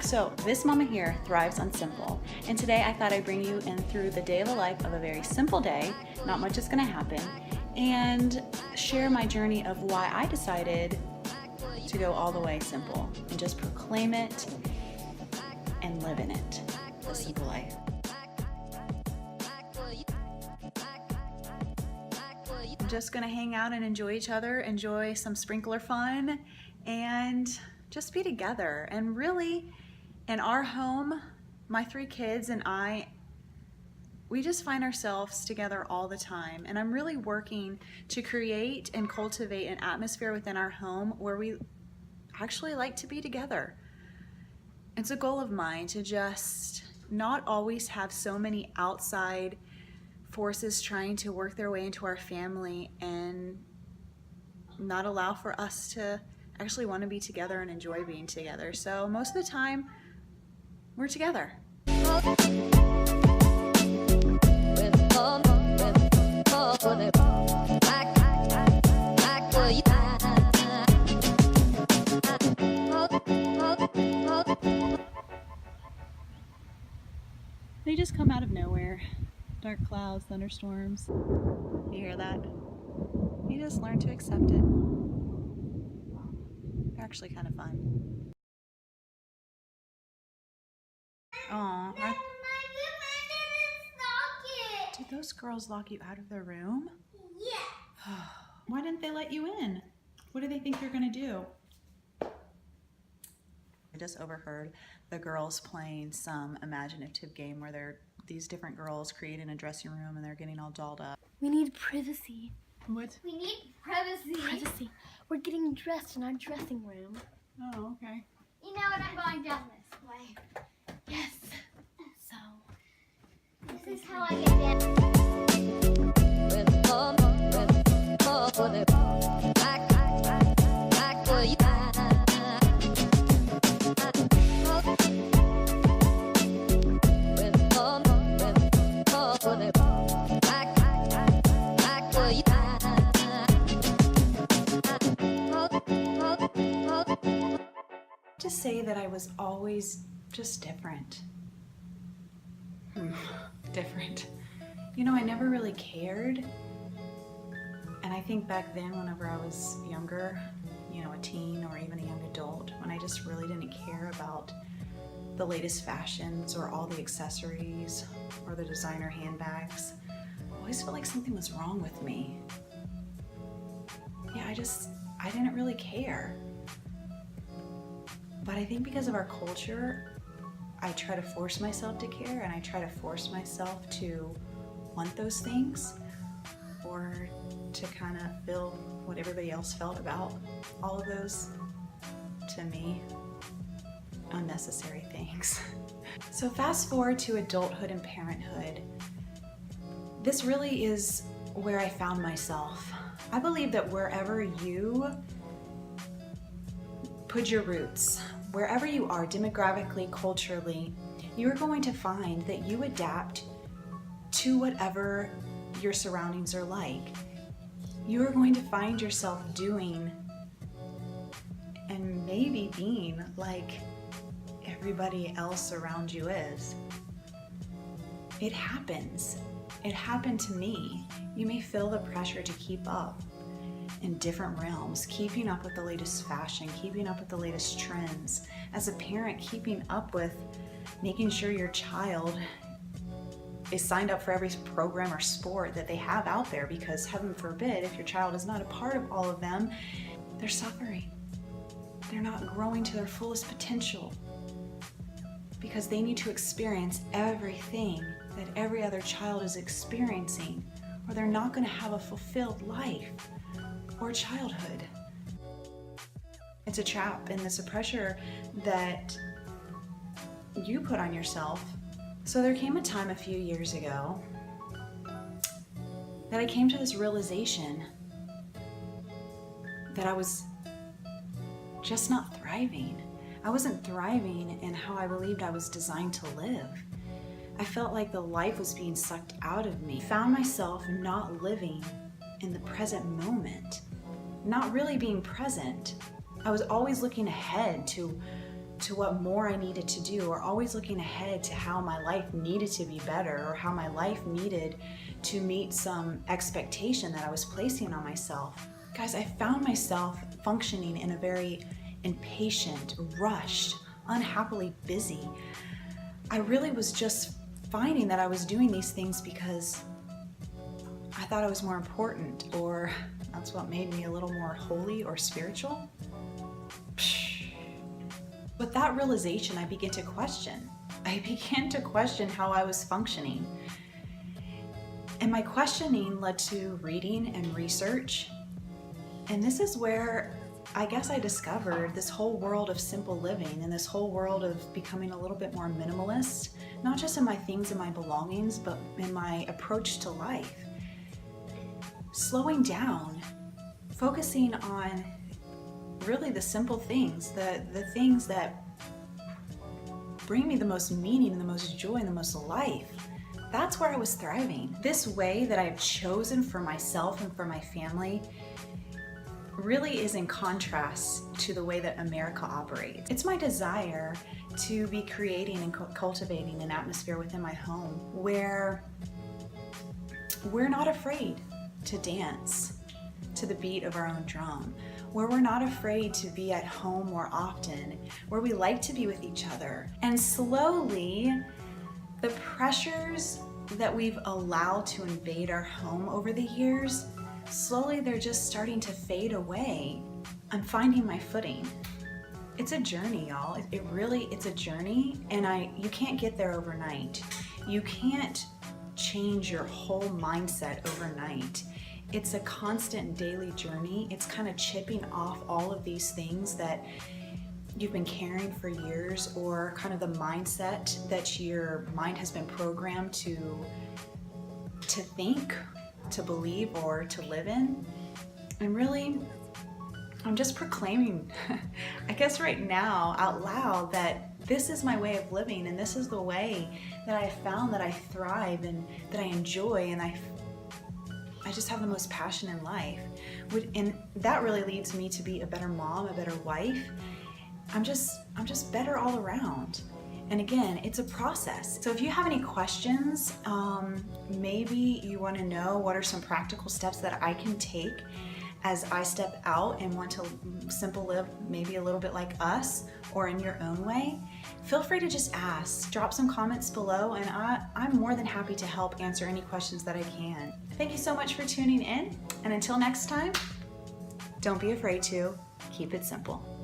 So this mama here thrives on simple, and today I thought I'd bring you in through the day of the life of a very simple day. Not much is going to happen, and share my journey of why I decided to go all the way simple and just proclaim it and live in it. The simple life. I'm just gonna hang out and enjoy each other, enjoy some sprinkler fun, and just be together. And really, in our home, my 3 kids and I, we just find ourselves together all the time. And I'm really working to create and cultivate an atmosphere within our home where we actually like to be together. It's a goal of mine to just not always have so many outside forces trying to work their way into our family and not allow for us to actually want to be together and enjoy being together. So most of the time, we're together. They just come out of nowhere. Dark clouds, thunderstorms. You hear that? You just learn to accept it. They're actually kind of fun. Aw. Did those girls lock you out of their room? Yeah. Why didn't they let you in? What do they think you're gonna do? I just overheard the girls playing some imaginative game where these different girls creating a dressing room and they're getting all dolled up. We need privacy. What? We need privacy. Privacy. We're getting dressed in our dressing room. Oh, okay. You know what? I'm going down this way. Yes. So, this is how I get down. To say that I was always just different. Different. You know, I never really cared. And I think back then, whenever I was younger, you know, a teen or even a young adult, when I just really didn't care about the latest fashions or all the accessories or the designer handbags, I always felt like something was wrong with me. Yeah, I didn't really care. But I think because of our culture, I try to force myself to care, and I try to force myself to want those things or to kind of feel what everybody else felt about all of those, to me, unnecessary things. So fast forward to adulthood and parenthood. This really is where I found myself. I believe that wherever you put your roots, wherever you are demographically, culturally, you're going to find that you adapt to whatever your surroundings are like. You're going to find yourself doing and maybe being like everybody else around you is. It happens. It happened to me. You may feel the pressure to keep up in different realms, keeping up with the latest fashion, keeping up with the latest trends. As a parent, keeping up with making sure your child is signed up for every program or sport that they have out there, because heaven forbid, if your child is not a part of all of them, they're suffering. They're not growing to their fullest potential because they need to experience everything that every other child is experiencing, or they're not going to have a fulfilled life or childhood. It's a trap, and it's a pressure that you put on yourself. So there came a time a few years ago that I came to this realization that I was just not thriving. I wasn't thriving in how I believed I was designed to live. I felt like the life was being sucked out of me. I found myself not living in the present moment, not really being present. I was always looking ahead to to what more I needed to do, or always looking ahead to how my life needed to be better, or how my life needed to meet some expectation that I was placing on myself. Guys, I found myself functioning in a very impatient, rushed, unhappily busy. I really was just finding that I was doing these things because I thought I was more important, or that's what made me a little more holy or spiritual. With that realization, I began to question. I began to question how I was functioning. And my questioning led to reading and research. And this is where I guess I discovered this whole world of simple living and this whole world of becoming a little bit more minimalist, not just in my things and my belongings, but in my approach to life. Slowing down, focusing on really the simple things, the things that bring me the most meaning and the most joy and the most life. That's where I was thriving. This way that I've chosen for myself and for my family really is in contrast to the way that America operates. It's my desire to be creating and cultivating an atmosphere within my home where we're not afraid to dance to the beat of our own drum, where we're not afraid to be at home more often, where we like to be with each other. And slowly, the pressures that we've allowed to invade our home over the years, slowly they're just starting to fade away. I'm finding my footing. It's a journey, y'all. It's a journey, and you can't get there overnight. You can't change your whole mindset overnight. It's a constant daily journey. It's kind of chipping off all of these things that you've been carrying for years, or kind of the mindset that your mind has been programmed to think, to believe, or to live in. And really, I'm just proclaiming, I guess right now out loud, that this is my way of living, and this is the way that I found that I thrive and that I enjoy, and I just have the most passion in life. And that really leads me to be a better mom, a better wife. I'm just better all around. And again, it's a process. So if you have any questions, maybe you want to know what are some practical steps that I can take as I step out and want to simple live maybe a little bit like us, or in your own way, feel free to just ask. Drop some comments below, and I'm more than happy to help answer any questions that I can. Thank you so much for tuning in, and until next time, don't be afraid to keep it simple.